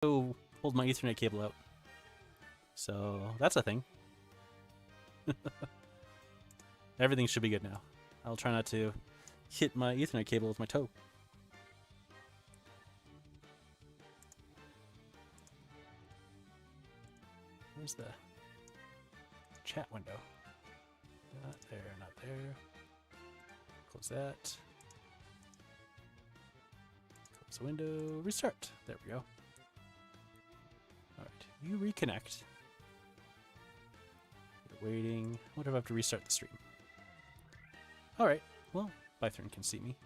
pulled my Ethernet cable out. So that's a thing. Everything should be good now. I'll try not to hit my Ethernet cable with my toe. Where's the chat window? Not there, not there. Close that. Close the window. Restart. There we go. Alright, you reconnect. You're waiting. I wonder if I have to restart the stream. Alright, well, Bythorn can see me.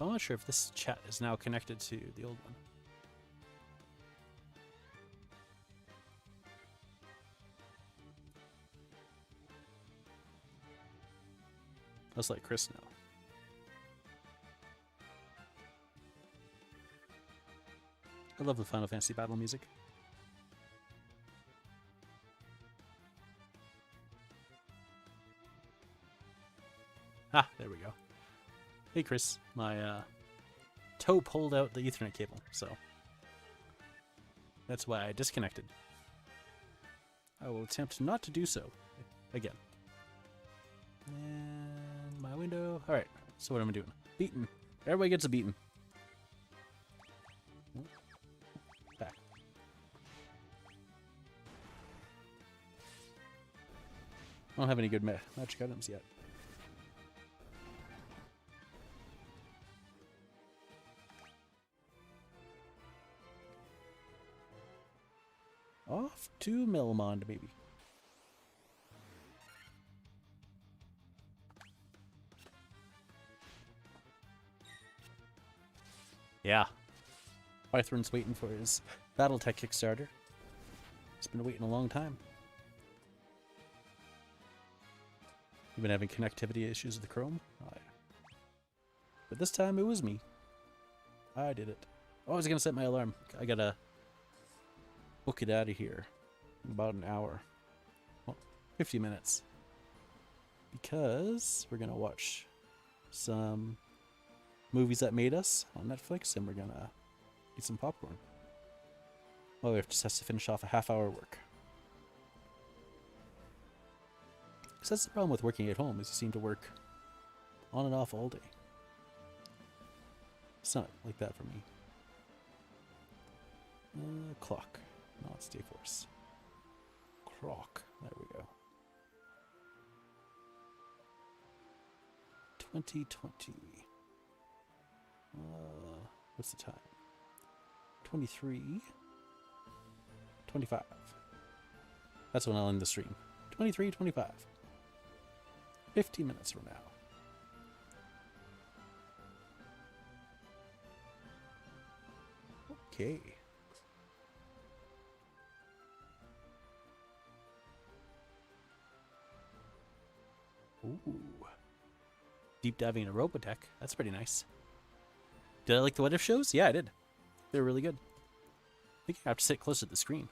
I'm not sure if this chat is now connected to the old one. Let's let Chris know. I love the Final Fantasy battle music. Ah, there we go. Hey Chris, my toe pulled out the Ethernet cable, so that's why I disconnected. I will attempt not to do so again. And my window. Alright, so what am I doing? Beaten. Everybody gets a beaten. Back. I don't have any good magic items yet. Off to Melmond, maybe. Yeah. Bythorn's waiting for his Battletech Kickstarter. He's been waiting a long time. You've been having connectivity issues with the Chrome? Oh, yeah. But this time it was me. I did it. Oh, I was going to set my alarm. I gotta book it out of here in about an hour. Well, 50 minutes. Because we're going to watch some movies that made us on Netflix, and we're going to eat some popcorn. Well, we just have to finish off a half-hour work. Because that's the problem with working at home, is you seem to work on and off all day. It's not like that for me. Clock. No, it's Dayforce. Clock. There we go. 2020. What's the time? 23. 25. That's when I'll end the stream. 23:25. 50 minutes from now. Okay. Ooh. Deep diving into Robotech. That's pretty nice. Did I like the What If shows? Yeah, I did. They're really good. I think I have to sit closer to the screen.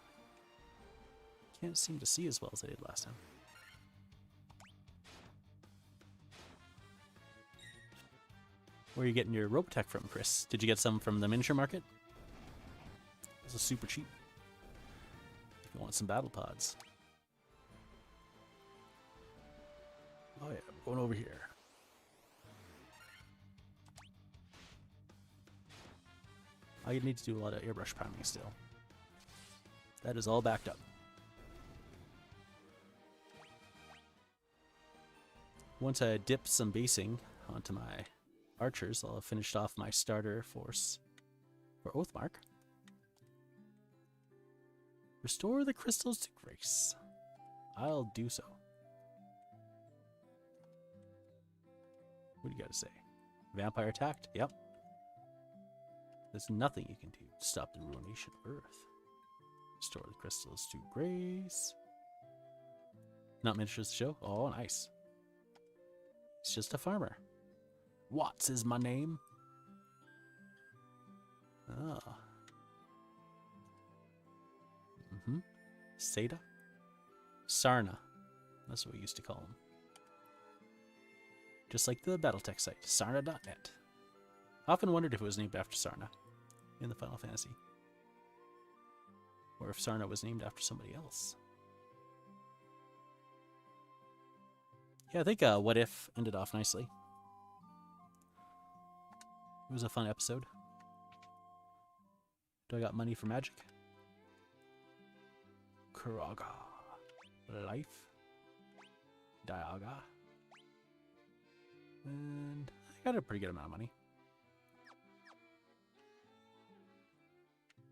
Can't seem to see as well as I did last time. Where are you getting your Robotech from, Chris? Did you get some from the miniature market? This is super cheap. If you want some battle pods. Oh yeah, I'm going over here. I need to do a lot of airbrush priming still. That is all backed up. Once I dip some basing onto my archers, I'll have finished off my starter force for Oathmark. Restore the crystals to grace. I'll do so. What do you got to say? Vampire attacked? Yep. There's nothing you can do to stop the ruination of Earth. Restore the crystals to grace. Not miniatures to show? Oh, nice. It's just a farmer. Watts is my name. Ah. Seda? Sarna. That's what we used to call him. Just like the Battletech site, sarna.net. I often wondered if it was named after Sarna in the Final Fantasy. Or if Sarna was named after somebody else. Yeah, I think What If ended off nicely. It was a fun episode. Do I got money for magic? Kuraga. Life. Dialga. And I got a pretty good amount of money.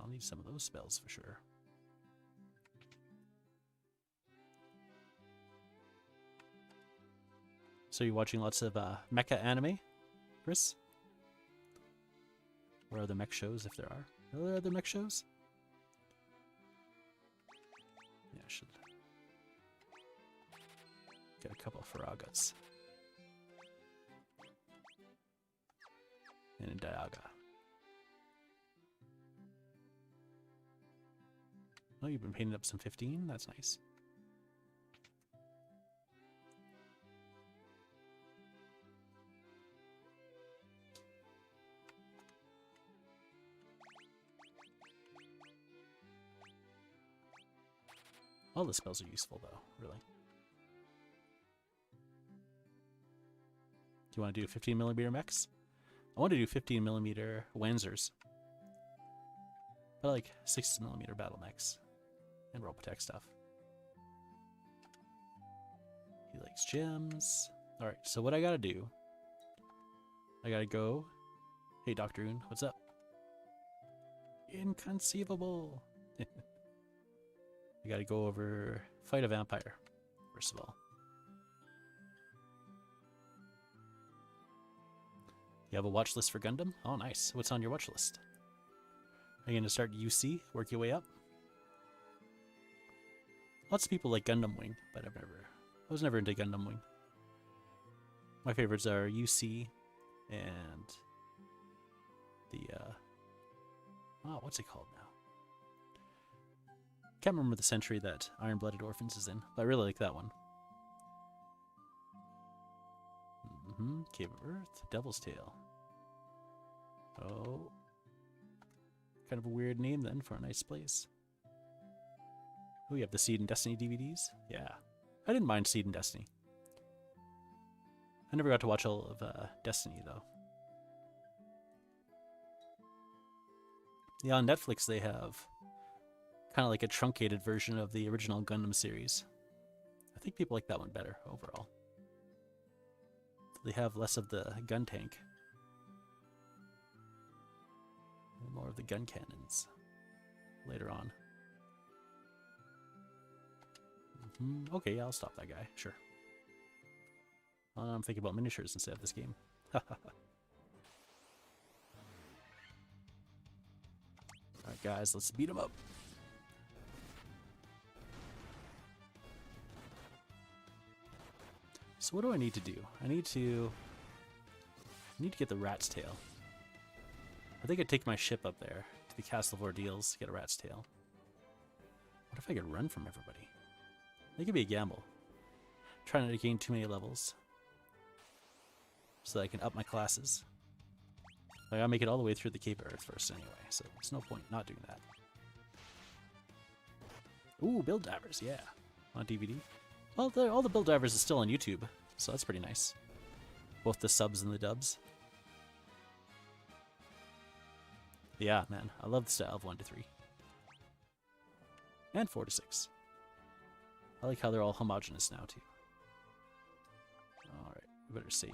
I'll need some of those spells for sure. So you're watching lots of mecha anime, Chris? Or other mech shows, if there are. Are there other mech shows? Yeah, I should get a couple of Faragas. And a Dialga. Oh, you've been painting up some 15? That's nice. All the spells are useful, though, really. Do you want to do 15mm mechs? I want to do 15mm Wenzers. But I like 6mm battle mechs. And Robotech stuff. He likes gems. Alright, so what I gotta do... I gotta go... Hey, Dr. Oon, what's up? Inconceivable! I gotta go over... Fight a vampire, first of all. You have a watch list for Gundam? Oh, nice. What's on your watch list? Are you gonna start UC? Work your way up? Lots of people like Gundam Wing, but I was never into Gundam Wing. My favorites are UC and the, what's it called now? Can't remember the century that Iron Blooded Orphans is in, but I really like that one. Cave of Earth, Devil's Tail. Oh. Kind of a weird name then for a nice place. Oh, you have the Seed and Destiny DVDs? Yeah. I didn't mind Seed and Destiny. I never got to watch all of Destiny, though. Yeah, on Netflix they have kind of like a truncated version of the original Gundam series. I think people like that one better, overall. They have less of the gun tank. And more of the gun cannons later on. Okay, yeah, I'll stop that guy, sure. I'm thinking about miniatures instead of this game. Alright guys, let's beat him up. So what do I need to do? I need to get the rat's tail. I think I'd take my ship up there to the Castle of Ordeals to get a rat's tail. What if I could run from everybody? That could be a gamble. Trying not to gain too many levels. So that I can up my classes. I gotta make it all the way through the Cave of Earth first anyway, so there's no point not doing that. Ooh, Build Divers, yeah. On DVD. Well, all the Build Divers is still on YouTube, so that's pretty nice. Both the subs and the dubs. Yeah, man, I love the style of 1 to 3. And 4 to 6. I like how they're all homogenous now, too. Alright, we better save.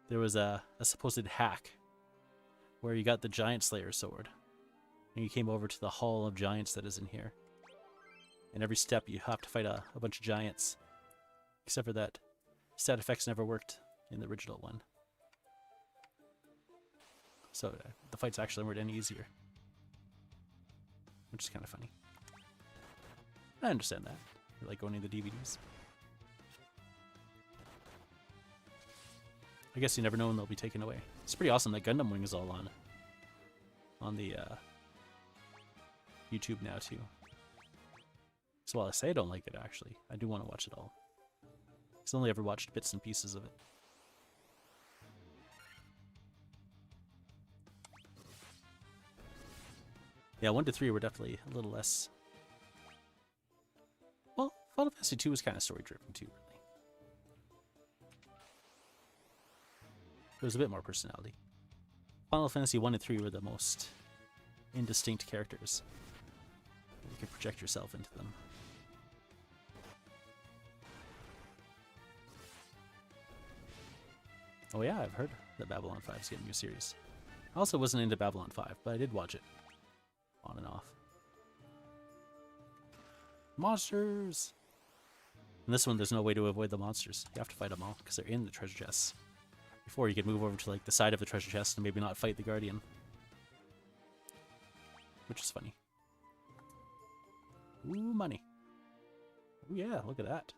There was a supposed hack where you got the Giant Slayer sword. And you came over to the Hall of Giants that is in here. And every step you have to fight a bunch of giants. Except for that stat effects never worked in the original one. So the fights actually weren't any easier. Which is kind of funny. I understand that. You like owning the DVDs. I guess you never know when they'll be taken away. It's pretty awesome that Gundam Wing is all on the YouTube now too. So while I say I don't like it, actually, I do want to watch it all. I've only ever watched bits and pieces of it. Yeah, 1 to 3 were definitely a little less. Well, Final Fantasy 2 was kind of story-driven too, really. There was a bit more personality. Final Fantasy 1 and 3 were the most indistinct characters. You could project yourself into them. Oh yeah, I've heard that Babylon 5 is getting a new series. I also wasn't into Babylon 5, but I did watch it. On and off. Monsters! In this one, there's no way to avoid the monsters. You have to fight them all, because they're in the treasure chests. Before, you could move over to like the side of the treasure chest and maybe not fight the Guardian. Which is funny. Ooh, money. Oh yeah, look at that.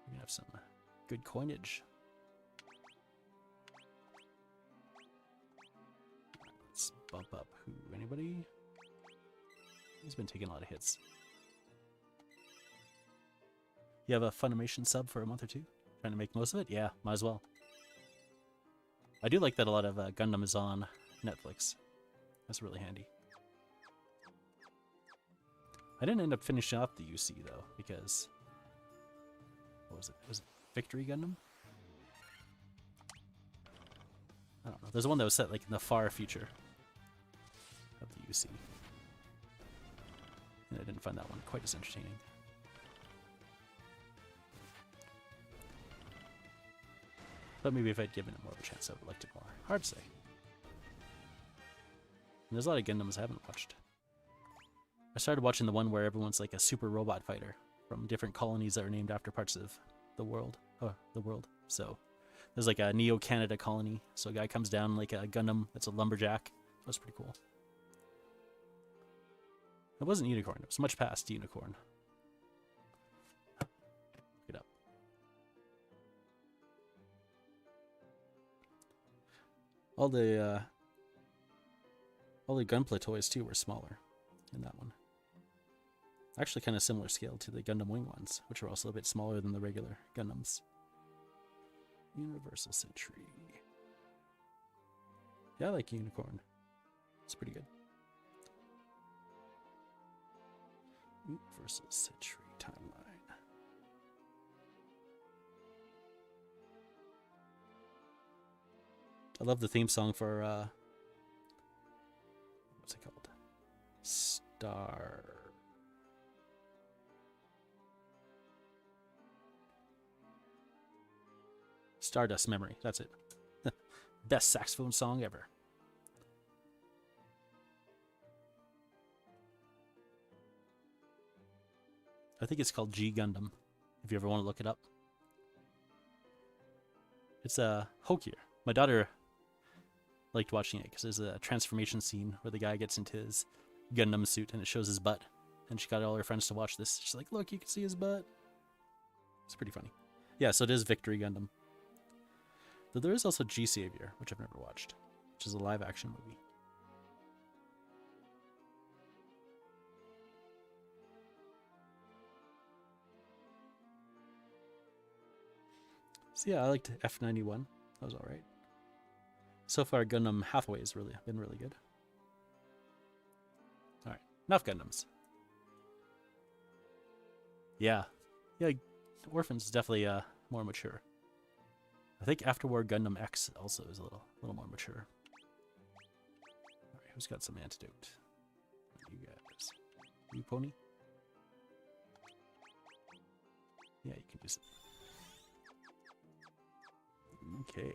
We're gonna have some good coinage. Let's bump up who? Anybody? He's been taking a lot of hits. You have a Funimation sub for a month or two? Trying to make most of it? Yeah, might as well. I do like that a lot of Gundam is on Netflix. That's really handy. I didn't end up finishing off the UC though, because what was it? Was it Victory Gundam? I don't know. There's one that was set like in the far future of the UC. And I didn't find that one quite as entertaining. But maybe if I'd given it more of a chance, I would have liked it more. Hard to say. And there's a lot of Gundams I haven't watched. I started watching the one where everyone's like a super robot fighter from different colonies that are named after parts of the world. So there's like a Neo-Canada colony. So a guy comes down like a Gundam that's a lumberjack. That was pretty cool. It wasn't Unicorn. It was much past Unicorn. Look it up. All the Gunpla toys too were smaller in that one. Actually kind of similar scale to the Gundam Wing ones, which are also a bit smaller than the regular Gundams. Universal Century. Yeah, I like Unicorn. It's pretty good. Universal Century timeline. I love the theme song for what's it called? Stardust Memory. That's it. Best saxophone song ever. I think it's called G Gundam, if you ever want to look it up. It's Hokier. My daughter liked watching it because there's a transformation scene where the guy gets into his Gundam suit and it shows his butt. And she got all her friends to watch this. She's like, look, you can see his butt. It's pretty funny. Yeah, so it is Victory Gundam. Though there is also G Savior, which I've never watched, which is a live action movie. So yeah, I liked F91. That was alright. So far, Gundam Hathaway has been really good. Alright, enough Gundams. Yeah. Yeah, Orphans is definitely more mature. I think Afterwar Gundam X also is a little more mature. Alright, who's got some antidote? You guys. You pony? Yeah, you can use it. Okay.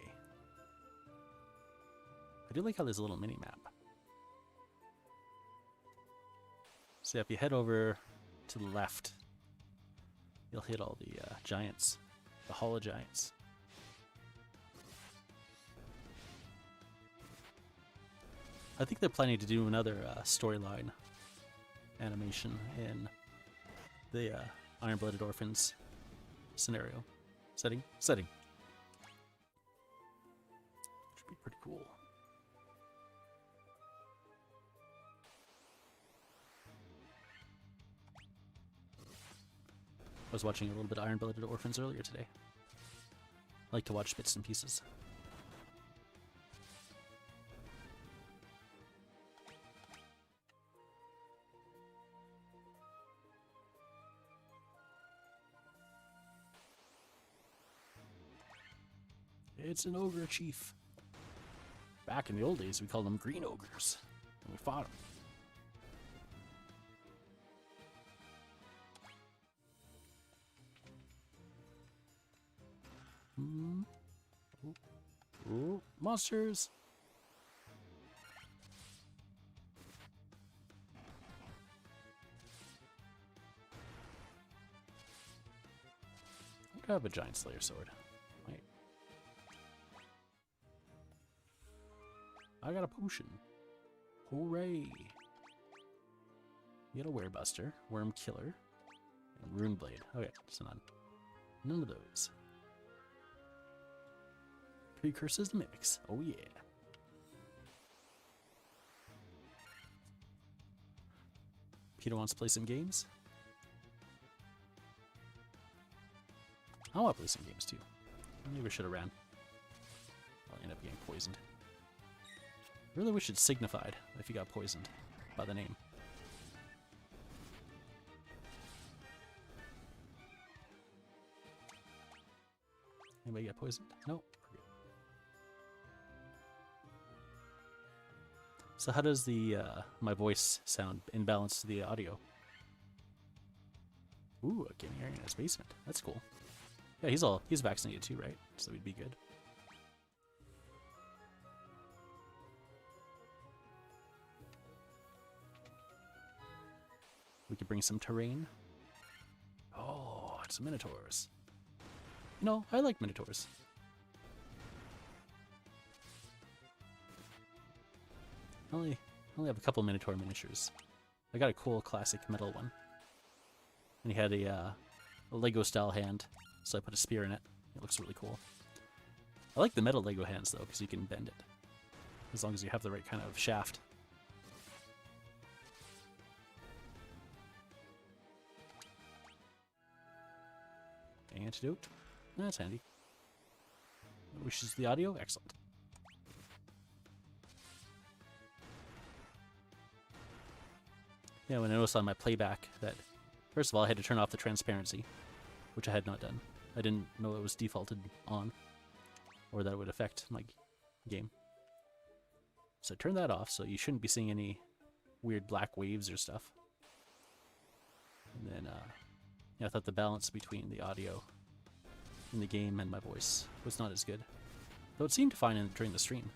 I do like how there's a little mini-map. So if you head over to the left, you'll hit all the giants, the holo giants. I think they're planning to do another storyline animation in the Iron-Blooded Orphans scenario. Setting. Which would be pretty cool. I was watching a little bit of Iron-Blooded Orphans earlier today. I like to watch bits and pieces. It's an ogre chief. Back in the old days, we called them green ogres, and we fought them. Ooh, monsters! I have a giant slayer sword. Wait. I got a potion. Hooray! Yellow Werebuster, Worm Killer, and Rune Blade. Okay, so none of those. Precursor's Mimics. Oh yeah. Peter wants to play some games. I want to play some games too. Maybe I should have ran. I'll end up getting poisoned. I really wish it signified if you got poisoned by the name. Anybody get poisoned? Nope. So how does the my voice sound in balance to the audio? Ooh, a Guinea in his basement. That's cool. Yeah, he's vaccinated too, right? So we'd be good. We could bring some terrain. Oh, it's minotaurs. You know, I like minotaurs. I only have a couple Minotaur miniatures. I got a cool classic metal one. And he had a Lego style hand, so I put a spear in it. It looks really cool. I like the metal Lego hands though, because you can bend it. As long as you have the right kind of shaft. Antidote. That's handy. Wishes the audio? Excellent. Yeah, when I noticed on my playback that, first of all, I had to turn off the transparency, which I had not done. I didn't know it was defaulted on, or that it would affect my game. So I turned that off, so you shouldn't be seeing any weird black waves or stuff. And then, yeah, I thought the balance between the audio in the game and my voice was not as good. Though it seemed fine during the stream.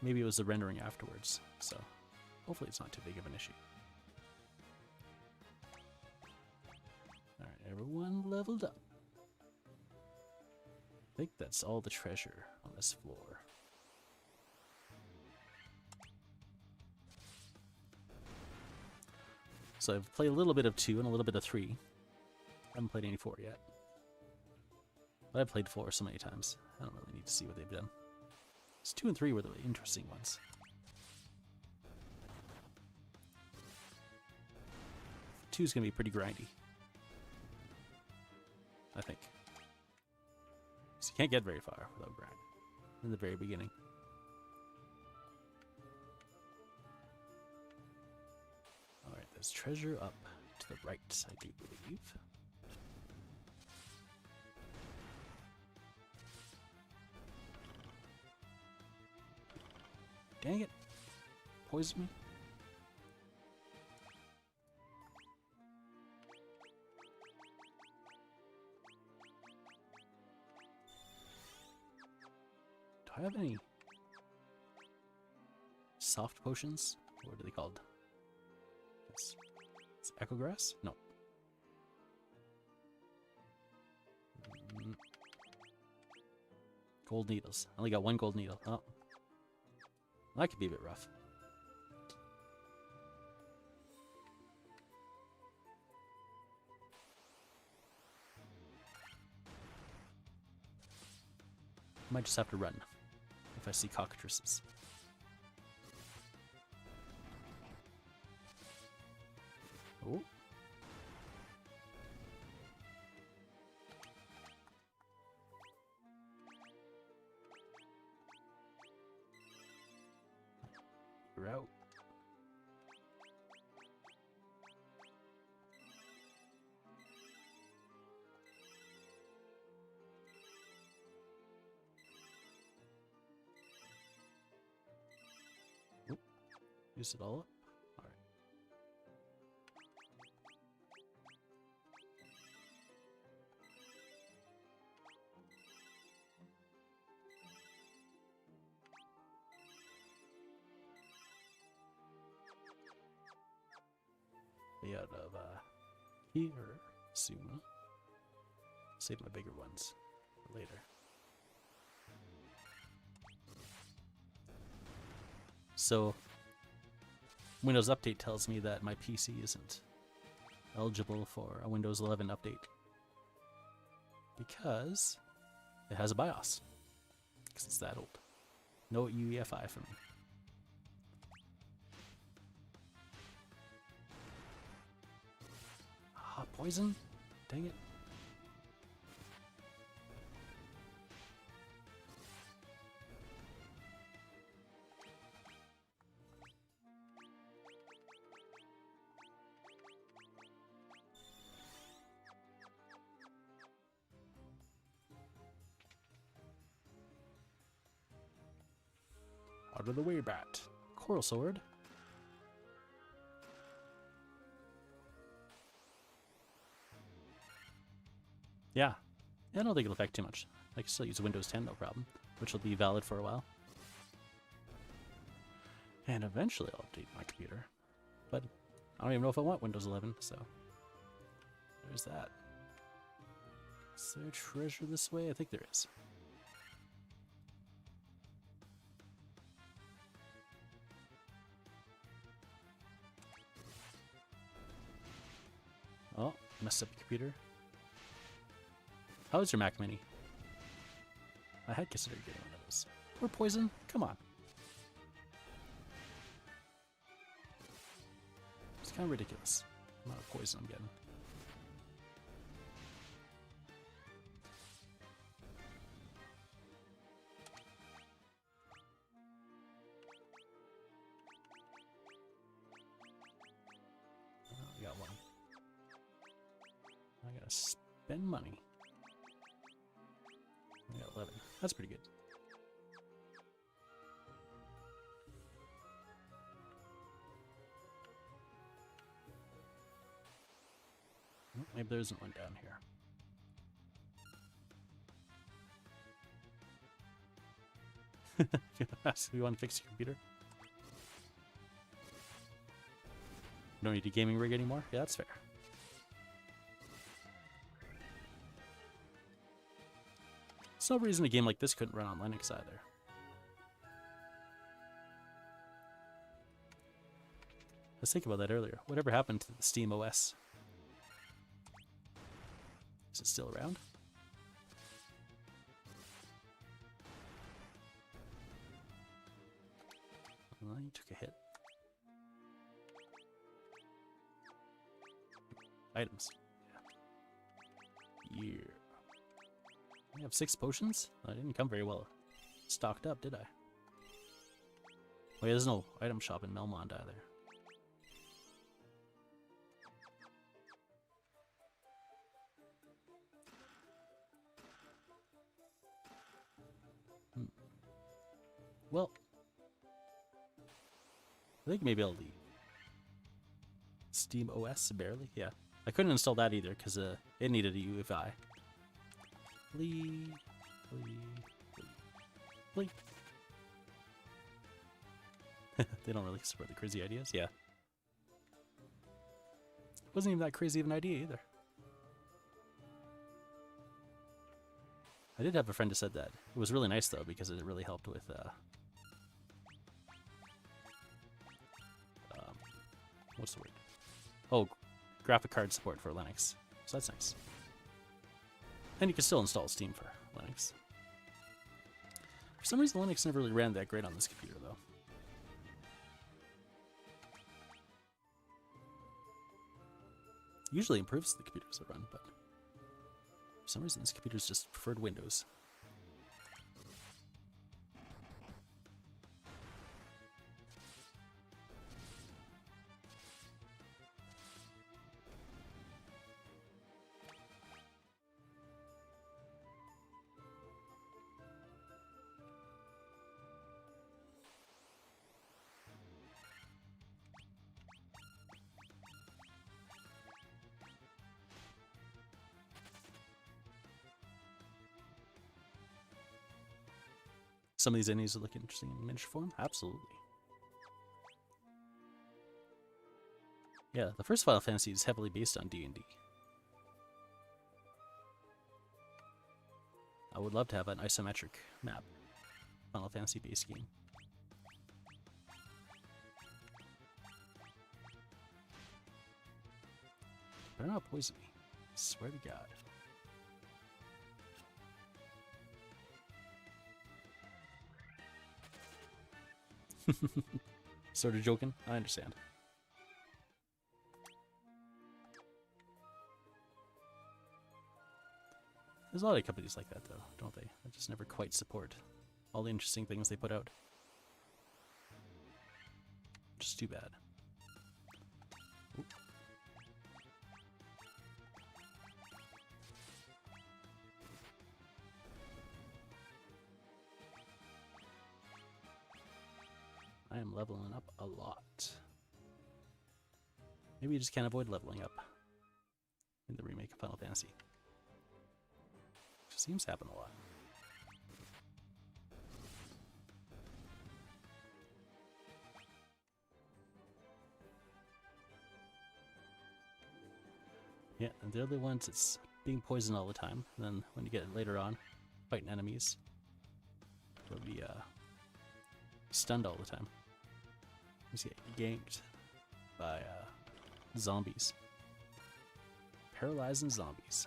Maybe it was the rendering afterwards, so hopefully it's not too big of an issue. Alright, everyone leveled up. I think that's all the treasure on this floor. So I've played a little bit of 2 and a little bit of 3. I haven't played any 4 yet. But I've played 4 so many times. I don't really need to see what they've done. So 2 and 3 were the interesting ones. 2 is going to be pretty grindy. I think. So you can't get very far without grind. In the very beginning. Alright, there's treasure up to the right, I do believe. Dang it. Poisoned me. Do I have any soft potions? What are they called? It's Echo Grass? No. Gold needles. I only got 1 gold needle. Oh. That could be a bit rough. I might just have to run if I see cockatrices. Oh. Use it all up. Alright. Be out of here soon. Save my bigger ones for later. So, Windows Update tells me that my PC isn't eligible for a Windows 11 update because it has a BIOS. Because it's that old. No UEFI for me. Ah, poison? Dang it. Out of the way, bat. Coral sword. Yeah. I don't think it'll affect too much. I can still use Windows 10, no problem, which will be valid for a while. And eventually I'll update my computer. But I don't even know if I want Windows 11, so there's that. Is there treasure this way? I think there is. Oh, messed up your computer. How is your Mac Mini? I had considered getting one of those. Poor poison, come on. It's kind of ridiculous. The amount of poison I'm getting. Oh, I got one. I gotta spend money. I got 11. That's pretty good. Oh, maybe there isn't one down here. So you want to fix your computer? You don't need a gaming rig anymore? Yeah, that's fair. There's no reason a game like this couldn't run on Linux either. I was thinking about that earlier. Whatever happened to the Steam OS? Is it still around? Well, you took a hit. Items. Yeah. I have 6 potions? I didn't come very well stocked up, did I? Oh yeah, there's no item shop in Melmond either. Well, I think maybe I'll leave. Steam OS, barely? Yeah. I couldn't install that either because it needed a UEFI. Please. They don't really support the crazy ideas? Yeah. Wasn't even that crazy of an idea either. I did have a friend who said that. It was really nice though because it really helped with what's the word? Oh, graphic card support for Linux. So that's nice. And you can still install Steam for Linux. For some reason, Linux never really ran that great on this computer, though. Usually improves the computers that run, but for some reason, this computer's just preferred Windows. Some of these enemies would look interesting in miniature form. Absolutely. Yeah, the first Final Fantasy is heavily based on D&D. I would love to have an isometric map Final Fantasy base game. Better not poison me. Swear to God. Sort of joking. I understand. There's a lot of companies like that, though, don't they? I just never quite support all the interesting things they put out. Just too bad. Oop. I am leveling up a lot. Maybe you just can't avoid leveling up in the remake of Final Fantasy. It seems to happen a lot. Yeah, and they're the ones that's being poisoned all the time. And then when you get it later on, fighting enemies, they'll be stunned all the time. You get ganked by zombies. Paralyzing zombies.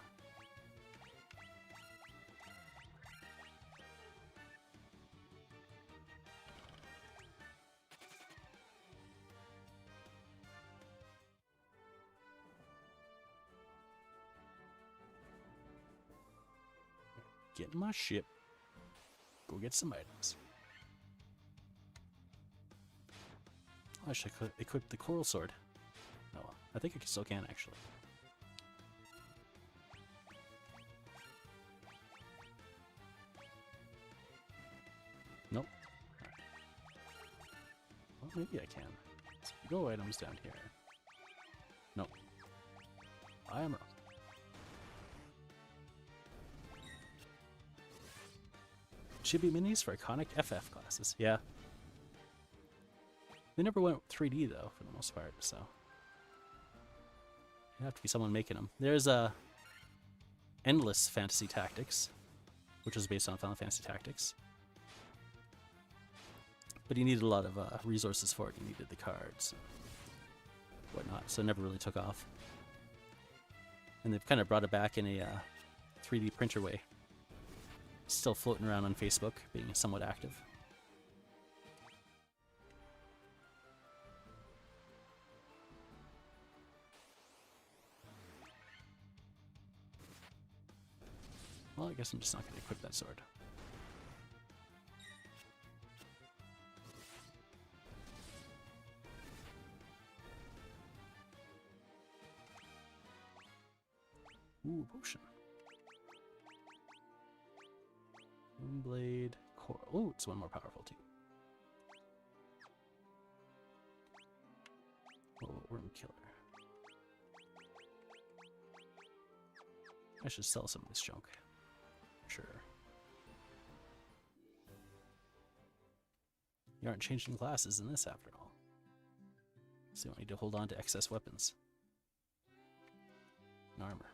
Get in my ship. Go get some items. I should equip the coral sword. Oh well, I think I still can actually. Nope. Right. Well, maybe I can. So go items down here. Nope. I am wrong. Should be minis for iconic FF classes. Yeah. They never went 3D though, for the most part, so it'd have to be someone making them. There's Endless Fantasy Tactics, which was based on Final Fantasy Tactics, but you needed a lot of resources for it. You needed the cards, and whatnot, so it never really took off. And they've kind of brought it back in a 3D printer way. Still floating around on Facebook, being somewhat active. Well, I guess I'm just not going to equip that sword. Ooh, potion. Moonblade, Coral. Oh, it's one more powerful too. Oh, Worm Killer. I should sell some of this junk. Sure. You aren't changing classes in this after all. So you want need to hold on to excess weapons. And armor.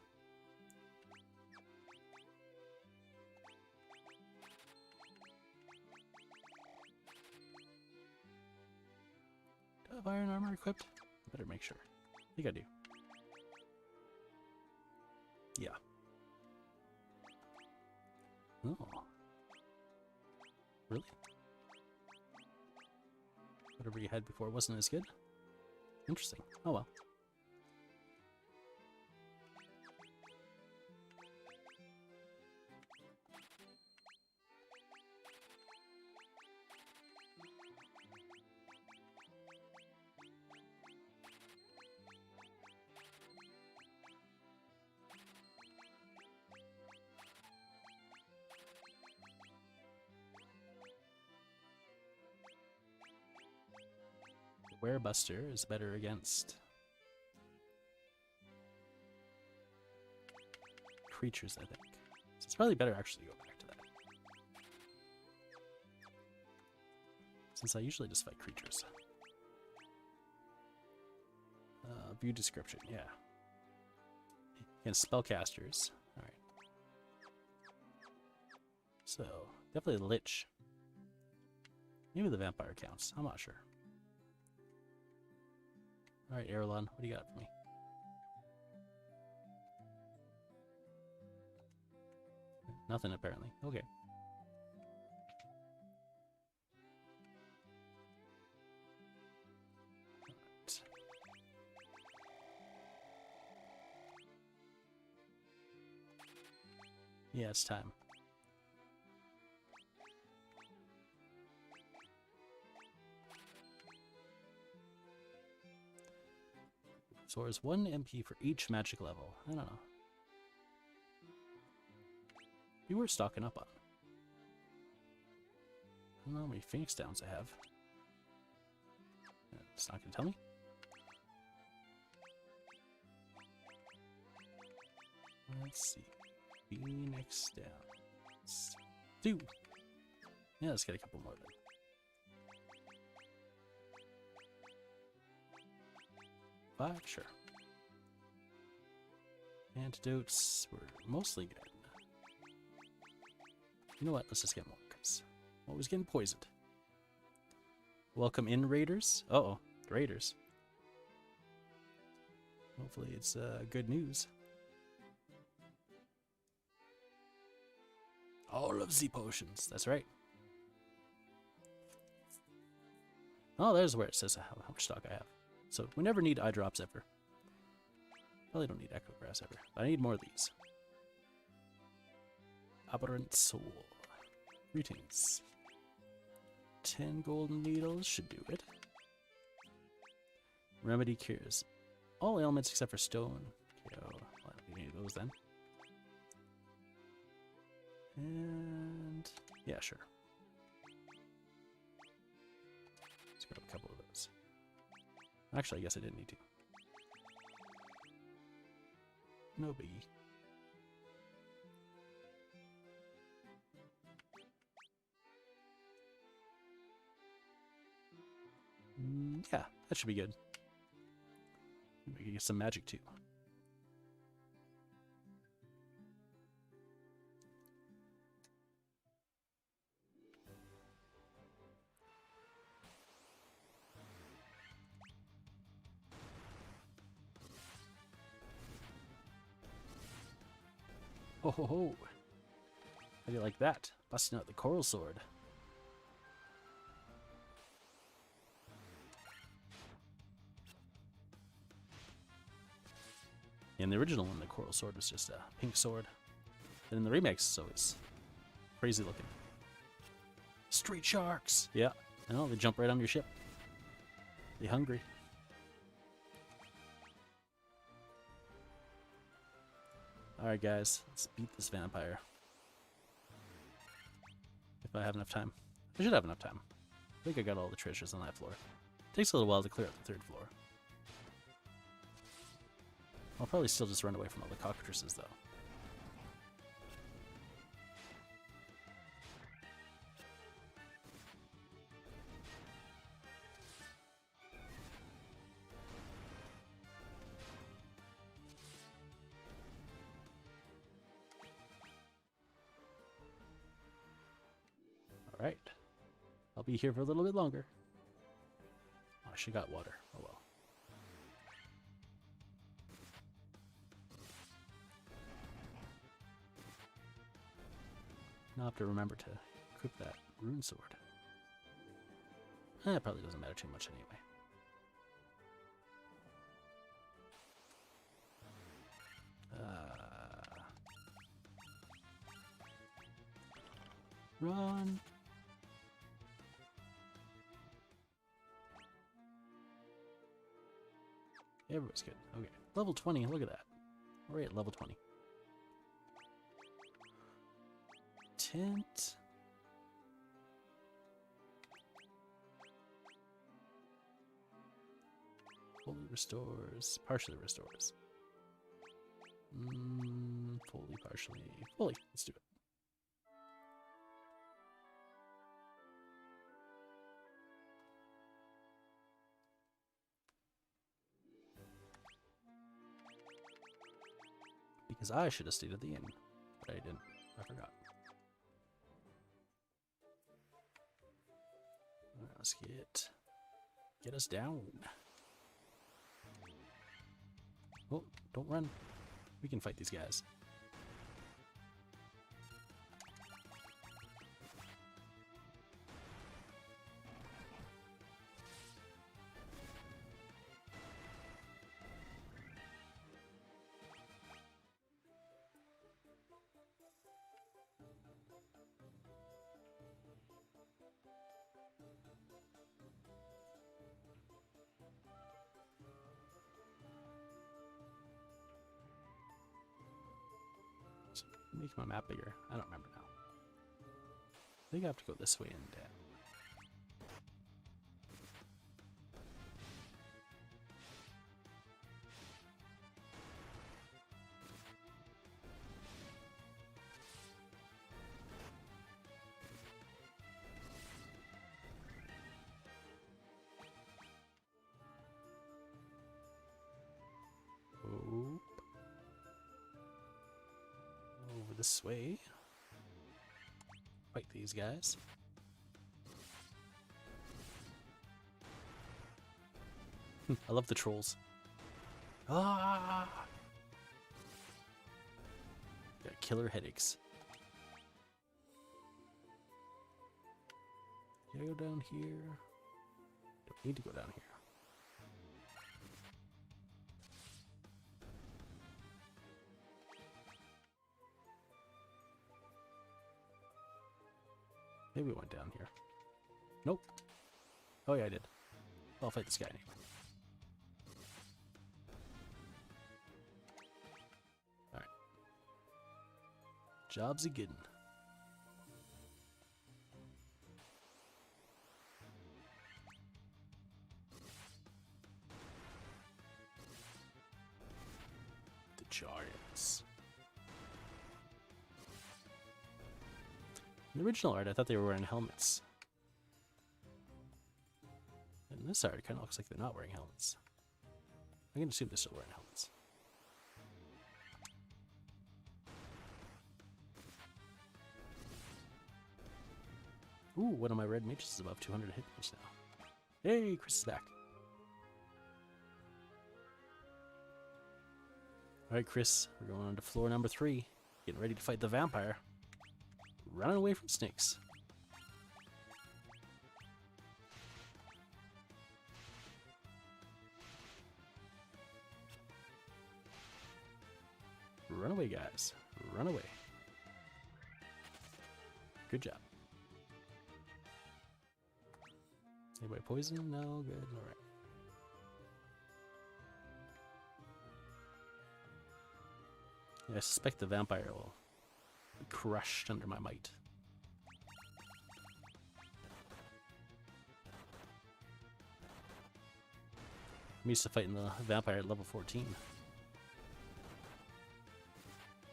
Do I have iron armor equipped? I better make sure. I think I do. Yeah. Oh. Really? Whatever you had before wasn't as good? Interesting. Oh well. Werebuster is better against creatures, I think. So it's probably better actually to go back to that. since I usually just fight creatures. View description, yeah. Against spellcasters. Alright. So, definitely the Lich. Maybe the vampire counts. I'm not sure. Alright, Erlon, what do you got for me? Nothing, apparently. Okay. Right. Yeah, it's time. So there's 1 MP for each magic level. I don't know. You were stocking up on. I don't know how many Phoenix Downs I have. It's not going to tell me. Let's see. Phoenix Downs. 2. Yeah, let's get a couple more then. Five, sure. Antidotes were mostly good. You know what? Let's just get more, because I'm always getting poisoned. Welcome in, Raiders. Uh-oh, Raiders. Hopefully it's good news. All of the potions. That's right. Oh, there's where it says how much stock I have. So we never need eye drops ever. Probably don't need echo grass ever. But I need more of these. Aberrant soul. Greetings. 10 golden needles should do it. Remedy cures all ailments except for stone. Okay, well, I don't need any of those then. And yeah, sure. Let's grab a couple of those. Actually, I guess I didn't need to. No biggie. Yeah, that should be good. We can get some magic too. Ho ho ho! How do you like that? Busting out the coral sword. In the original one, the coral sword was just a pink sword. And in the remakes, so it's crazy looking. Street sharks! Yeah, I know, they jump right on your ship. They're hungry. Alright guys, let's beat this vampire. If I have enough time. I should have enough time. I think I got all the treasures on that floor. Takes a little while to clear up the 3rd floor. I'll probably still just run away from all the cockatrices, though. Alright. I'll be here for a little bit longer. Oh, she got water. Oh well. Now I have to remember to equip that rune sword. It probably doesn't matter too much anyway. Run! Everybody's good. Okay. Level 20, look at that. We're at level 20. Tent. Fully restores. Partially restores. Fully, partially. Fully. Let's do it. Because I should have stayed at the inn. But I didn't. I forgot. Alright, let's get us down. Oh, don't run. We can fight these guys. Make my map bigger. I don't remember now. I think I have to go this way and down. Oh. Over this way. Fight these guys. I love the trolls. Ah! Got killer headaches. Can I go down here? Don't need to go down here. Maybe we went down here. Nope. Oh yeah, I did. I'll fight this guy anyway. Alright. Jobs a good. The Giants. In the original art, I thought they were wearing helmets. In this art, it kind of looks like they're not wearing helmets. I can assume they're still wearing helmets. Ooh, one of my red mages is above 200 hit points now. Hey, Chris is back. Alright, Chris, we're going on to floor number 3. Getting ready to fight the vampire. Running away from snakes. Run away, guys. Run away. Good job. Anybody poison? No? Good. Alright. Yeah, I suspect the vampire will be crushed under my might. I'm used to fighting the vampire at level 14.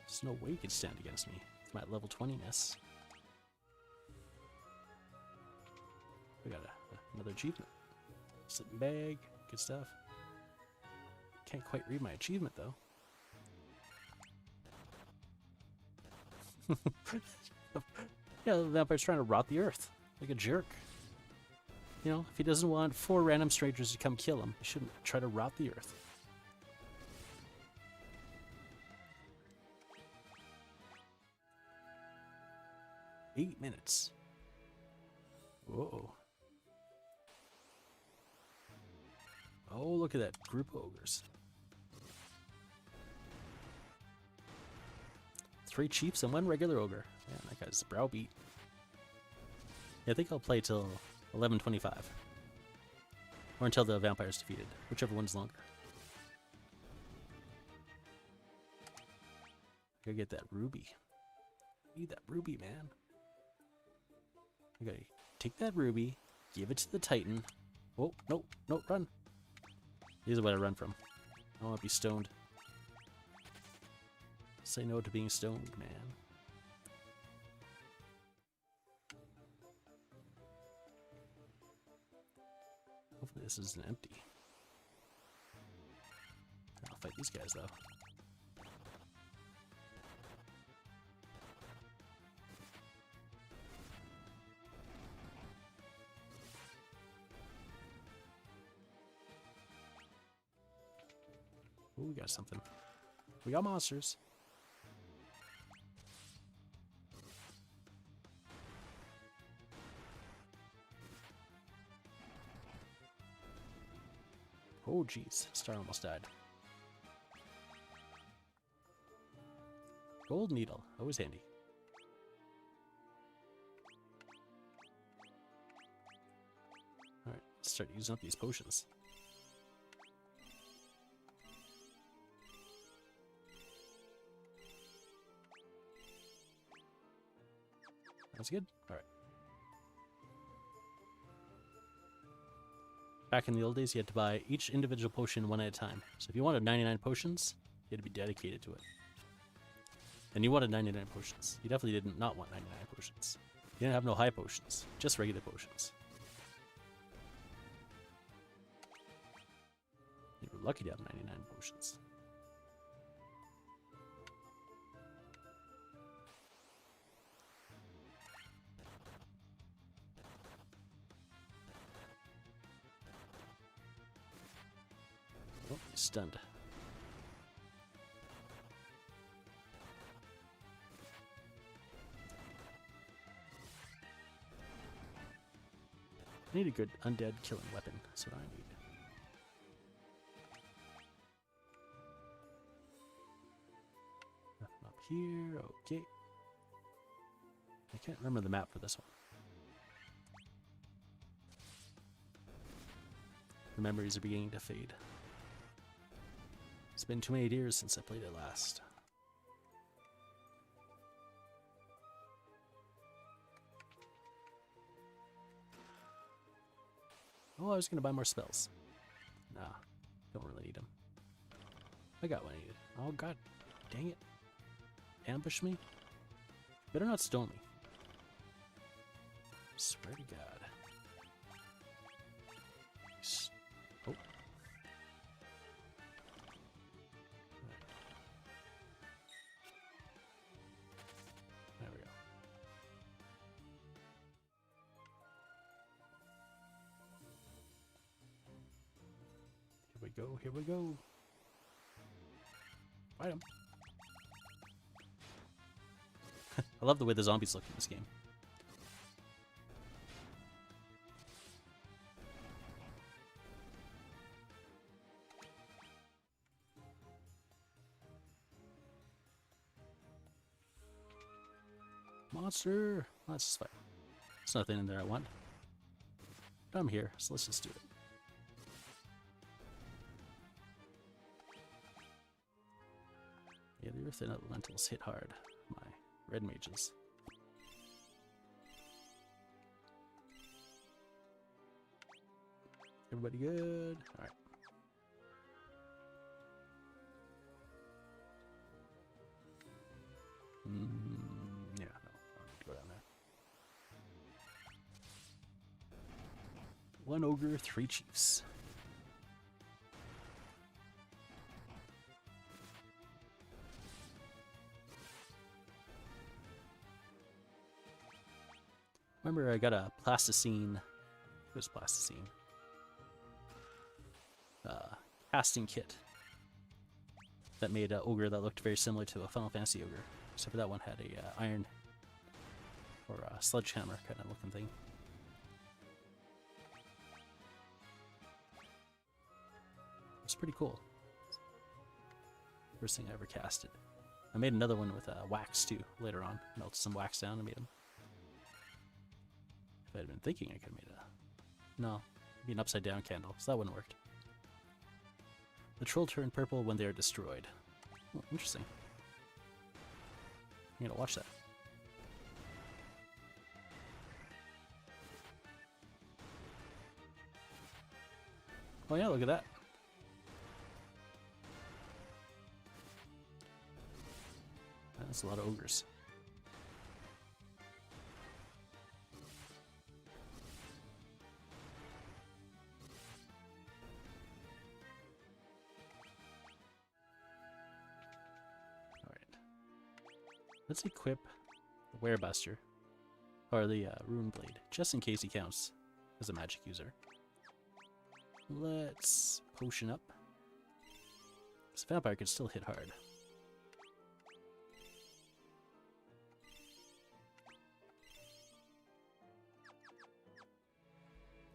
There's no way he could stand against me with my level 20-ness. We got another achievement. Sitting bag, good stuff. Can't quite read my achievement though. Yeah, the vampire's trying to rot the earth like a jerk. You know, if he doesn't want 4 random strangers to come kill him, he shouldn't try to rot the earth. Eight minutes. Whoa. Oh, look at that group of ogres. 3 chiefs and 1 regular ogre. Man, that guy's browbeat. Yeah, I think I'll play till 11:25. Or until the vampire's defeated. Whichever one's longer. Gotta get that ruby. Need that ruby, man. I gotta take that ruby, give it to the Titan. Oh, no, no, run. Here's what I run from. I don't want to be stoned. Say no to being stoned, man. Hopefully this isn't empty. I'll fight these guys, though. Oh, we got something. We got monsters. Oh, jeez. Star almost died. Gold needle. Always handy. Alright, let's start using up these potions. That's good. Alright. Back in the old days, you had to buy each individual potion one at a time. So if you wanted 99 potions, you had to be dedicated to it. And you wanted 99 potions. You definitely did not want 99 potions. You didn't have no high potions, just regular potions. You were lucky to have 99 potions. Oh, he's stunned. I need a good undead killing weapon. That's what I need. Nothing up here. Okay. I can't remember the map for this one. The memories are beginning to fade. It's been too many years since I played it last. Oh, I was going to buy more spells. Nah, don't really need them. I got what I needed. Oh, god dang it. Ambush me? Better not stone me. Swear to God. Oh. There we go. Here we go, here we go. Fight him. I love the way the zombies look in this game. Monster! Let's just fight. There's nothing in there I want. But I'm here, so let's just do it. Yeah, the earth and elementals hit hard. My red mages. Everybody good? Alright. Yeah, no, I don't need to go down there. One ogre, 3 chiefs. Remember, I got a plasticine. It was plasticine. Casting kit that made an ogre that looked very similar to a Final Fantasy ogre, except for that one had a iron or a sledgehammer kind of looking thing. It's pretty cool. First thing I ever casted. I made another one with wax too later on. Melted some wax down and made them. If I had been thinking, I could have made a... No, it'd be an upside down candle, so that wouldn't have worked. The troll turn purple when they are destroyed. Oh, interesting. I'm gonna watch that. Oh yeah, look at that. That's a lot of ogres. Let's equip the Werebuster, or the Rune Blade, just in case he counts as a magic user. Let's potion up. This vampire could still hit hard.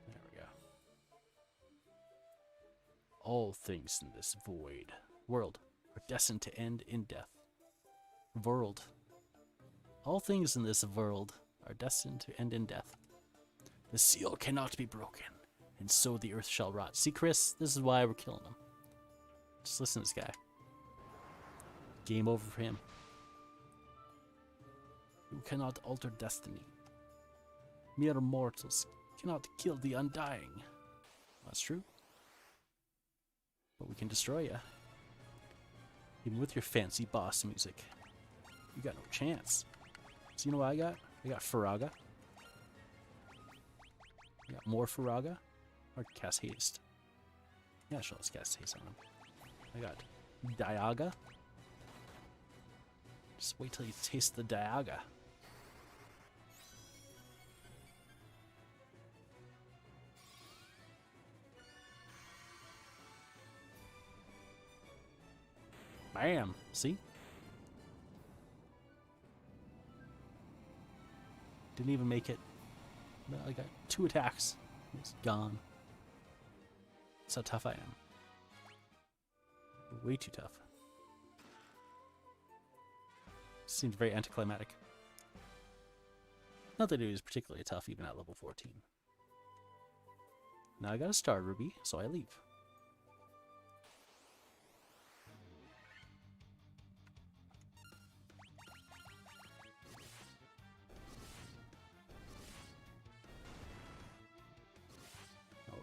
There we go. All things in this world are destined to end in death. World. All things in this world are destined to end in death. The seal cannot be broken, and so the earth shall rot. See, Chris, this is why we're killing him. Just listen to this guy. Game over for him. You cannot alter destiny. Mere mortals cannot kill the undying. That's true. But we can destroy you. Even with your fancy boss music. You got no chance. So you know what I got? I got Faraga. I got more Faraga. Or cast haste. Yeah, sure, let's cast haste on him. I got Diaga. Just wait till you taste the Diaga. Bam! See? Didn't even make it. I got 2 attacks. It's gone. That's how tough I am. Way too tough. Seems very anticlimactic. Not that it was particularly tough even at level 14. Now I got a star ruby, so I leave.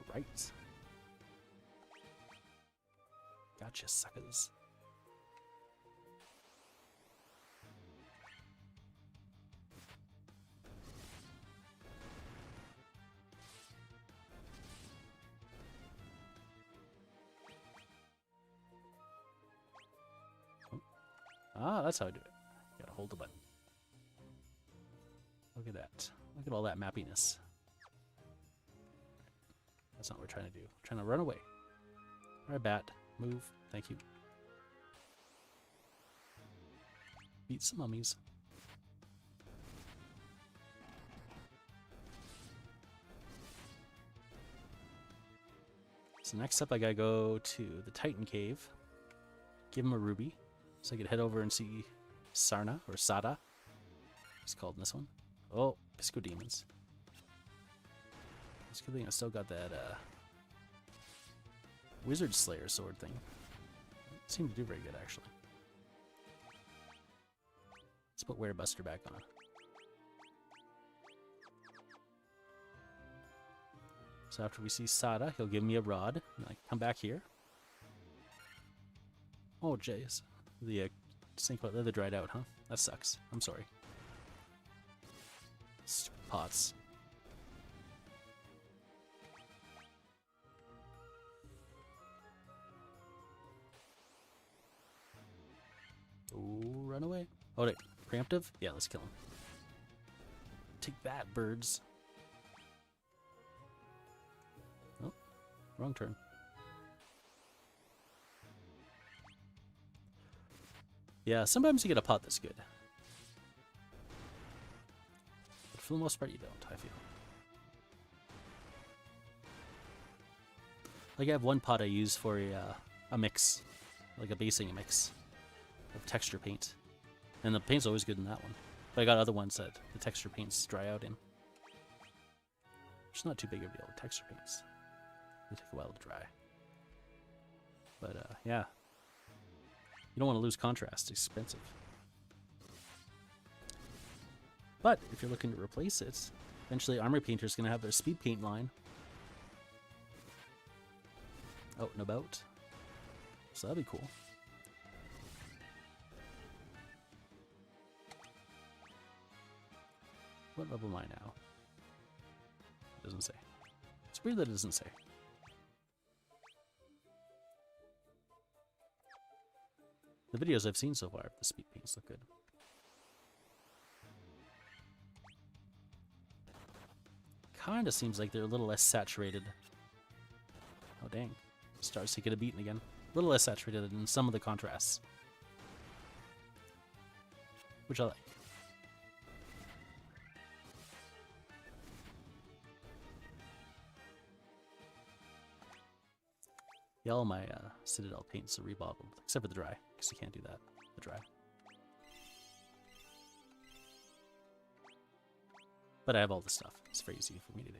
Alright. Gotcha, suckers. Ah, that's how I do it. Gotta hold the button. Look at that. Look at all that mappiness. That's not what we're trying to do. We're trying to run away. Alright, bat. Move. Thank you. Beat some mummies. So next up I gotta go to the Titan Cave. Give him a ruby. So I could head over and see Sarna, or Sada. It's called in this one. Oh, Pisco Demons. It's a good thing I still got that Wizard Slayer sword thing. It seemed to do very good, actually. Let's put Werebuster back on. So after we see Sada, he'll give me a rod. And I come back here. Oh, jeez. The Stinkbot leather dried out, huh? That sucks. I'm sorry. Stupid pots. Ooh, run away. Oh, wait. Preemptive? Yeah, let's kill him. Take that, birds. Oh, wrong turn. Yeah, sometimes you get a pot that's good. But for the most part, you don't, I feel. Like, I have one pot I use for a mix. Like a basing mix of texture paint. And the paint's always good in that one. But I got other ones that the texture paints dry out in. It's not too big of a deal with texture paints. They take a while to dry. But, yeah. You don't want to lose contrast. It's expensive. But if you're looking to replace it, eventually Armor Painter's going to have their speed paint line out and about. So that'd be cool. What level am I now? It doesn't say. It's weird that it doesn't say. The videos I've seen so far, the speed paints look good. Kinda seems like they're a little less saturated. Oh dang. Star's taking a beating again. little less saturated in some of the contrasts, which I like. Yeah, all my Citadel paints are rebottled, except for the dry, because you can't do that, the dry. But I have all the stuff. It's very easy for me to do.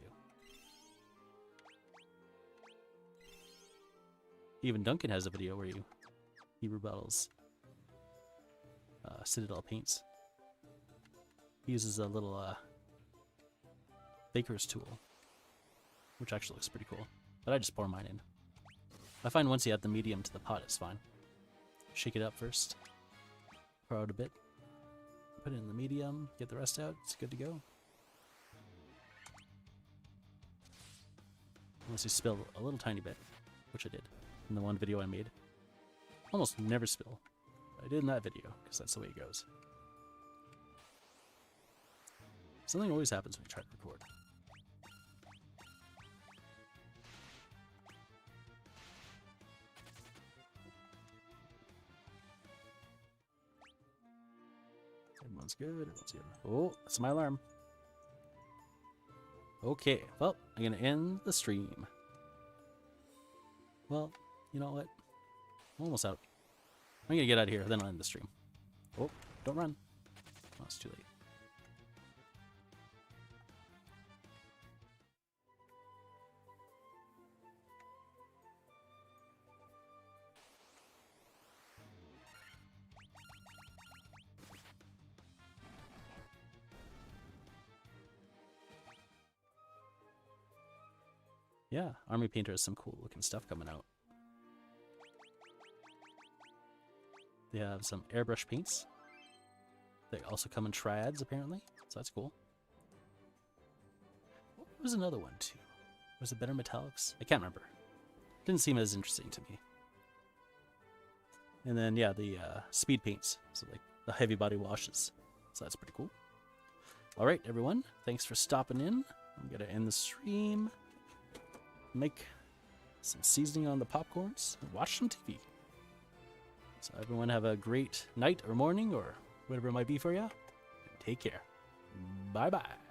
Even Duncan has a video where he rebuttals Citadel paints. He uses a little baker's tool, which actually looks pretty cool. But I just pour mine in. I find once you add the medium to the pot, it's fine. Shake it up first. Pour out a bit. Put it in the medium. Get the rest out. It's good to go. Unless you spill a little tiny bit, which I did in the one video I made. Almost never spill. I did in that video, because that's the way it goes. Something always happens when you try to record. Everyone's good. Everyone's good. Oh, that's my alarm. Okay, well, I'm going to end the stream. Well, you know what? I'm almost out. I'm going to get out of here, then I'll end the stream. Oh, don't run. Oh, it's too late. Yeah, Army Painter has some cool looking stuff coming out. They have some airbrush paints. They also come in triads, apparently, so that's cool. What was another one, too? Was it Better Metallics? I can't remember. Didn't seem as interesting to me. And then, yeah, the speed paints, so like the heavy body washes. So that's pretty cool. All right, everyone, thanks for stopping in. I'm going to end the stream. Make some seasoning on the popcorns and watch some TV. So everyone have a great night or morning or whatever it might be for you. Take care. Bye-bye.